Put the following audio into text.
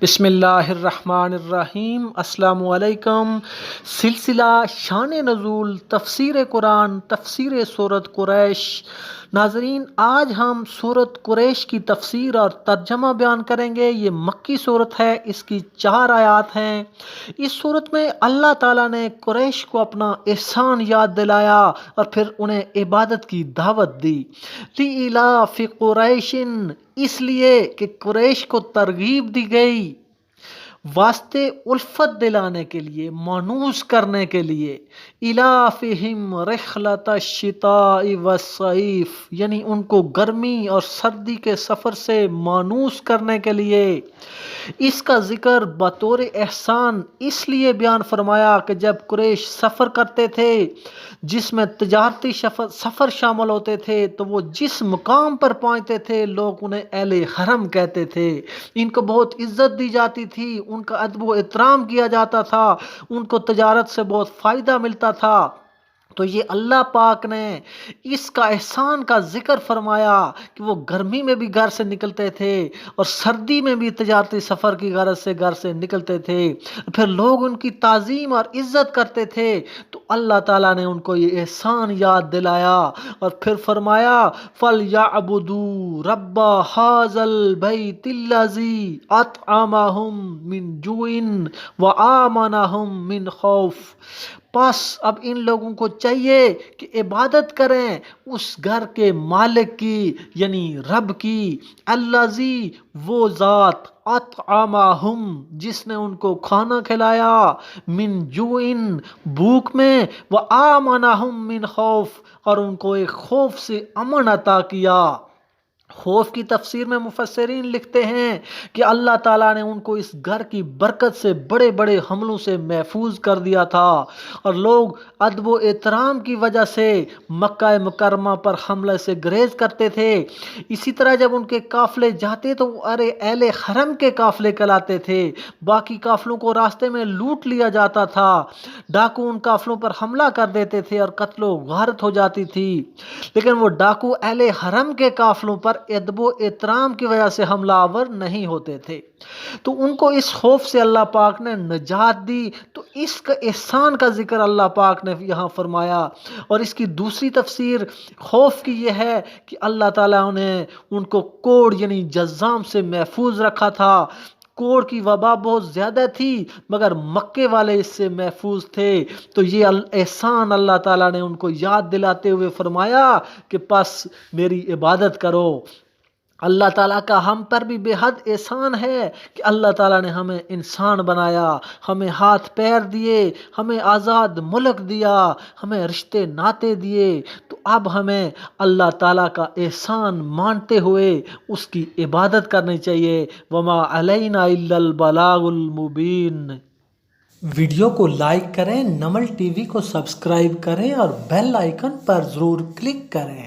بسم اللہ الرحمن الرحیم۔ السلام علیکم۔ سلسلہ شان نزول تفسیر قرآن، تفسیر سورۃ قریش۔ ناظرین، آج ہم سورۃ قریش کی تفسیر اور ترجمہ بیان کریں گے۔ یہ مکی سورت ہے، اس کی 4 آیات ہیں۔ اس سورت میں اللہ تعالیٰ نے قریش کو اپنا احسان یاد دلایا اور پھر انہیں عبادت کی دعوت دی۔ لِإِلَافِ قُرَيْشٍ، اس لیے کہ قریش کو ترغیب دی گئی، واسطے الفت دلانے کے لیے، مانوس کرنے کے لیے۔ الافہم رحلۃ الشتاء والصیف، یعنی ان کو گرمی اور سردی کے سفر سے مانوس کرنے کے لیے۔ اس کا ذکر بطور احسان اس لیے بیان فرمایا کہ جب قریش سفر کرتے تھے جس میں تجارتی سفر شامل ہوتے تھے تو وہ جس مقام پر پہنچتے تھے لوگ انہیں اہل حرم کہتے تھے۔ ان کو بہت عزت دی جاتی تھی، ان کا ادب و احترام کیا جاتا تھا، ان کو تجارت سے بہت فائدہ ملتا تھا۔ تو یہ اللہ پاک نے اس کا احسان کا ذکر فرمایا کہ وہ گرمی میں بھی گھر سے نکلتے تھے اور سردی میں بھی تجارتی سفر کی غرض سے گھر سے نکلتے تھے، پھر لوگ ان کی تعظیم اور عزت کرتے تھے۔ تو اللہ تعالیٰ نے ان کو یہ احسان یاد دلایا اور پھر فرمایا فَلْيَعْبُدُوا رَبَّ هَٰذَا الْبَيْتِ الَّذِي أَطْعَمَهُم مِّن جُوعٍ وَآمَنَهُم مِّن خَوْفٍ۔ پس اب ان لوگوں کو چاہیے کہ عبادت کریں اس گھر کے مالک کی، یعنی رب کی، الذی، وہ ذات، اطعمہم، جس نے ان کو کھانا کھلایا، من جوعن، بھوک میں، وآمنہم من خوف، اور ان کو ایک خوف سے امن عطا کیا۔ خوف کی تفسیر میں مفسرین لکھتے ہیں کہ اللہ تعالیٰ نے ان کو اس گھر کی برکت سے بڑے بڑے حملوں سے محفوظ کر دیا تھا، اور لوگ ادب و احترام کی وجہ سے مکہ مکرمہ پر حملے سے گریز کرتے تھے۔ اسی طرح جب ان کے قافلے جاتے تو ارے اہل حرم کے قافلے کہلاتے تھے، باقی قافلوں کو راستے میں لوٹ لیا جاتا تھا، ڈاکو ان قافلوں پر حملہ کر دیتے تھے اور قتل و غارت ہو جاتی تھی۔ لیکن وہ ڈاکو اہل حرم کے قافلوں پر ادب و احترام کی وجہ سے حملہ آور نہیں ہوتے تھے، تو ان کو اس خوف سے اللہ پاک نے نجات دی۔ تو اس کا احسان کا ذکر اللہ پاک نے یہاں فرمایا، اور اس کی دوسری تفسیر خوف کی یہ ہے کہ اللہ تعالیٰ نے ان کو کوڑ یعنی جذام سے محفوظ رکھا تھا۔ کوڑ کی وبا بہت زیادہ تھی مگر مکے والے اس سے محفوظ تھے۔ تو یہ احسان اللہ تعالیٰ نے ان کو یاد دلاتے ہوئے فرمایا کہ پس میری عبادت کرو۔ اللہ تعالیٰ کا ہم پر بھی بے حد احسان ہے کہ اللہ تعالیٰ نے ہمیں انسان بنایا، ہمیں ہاتھ پیر دیے، ہمیں آزاد ملک دیا، ہمیں رشتے ناتے دیے۔ تو اب ہمیں اللہ تعالیٰ کا احسان مانتے ہوئے اس کی عبادت کرنی چاہیے۔ وما علینا الا البلاغ المبین۔ ویڈیو کو لائک کریں، نمل ٹی وی کو سبسکرائب کریں اور بیل آئیکن پر ضرور کلک کریں۔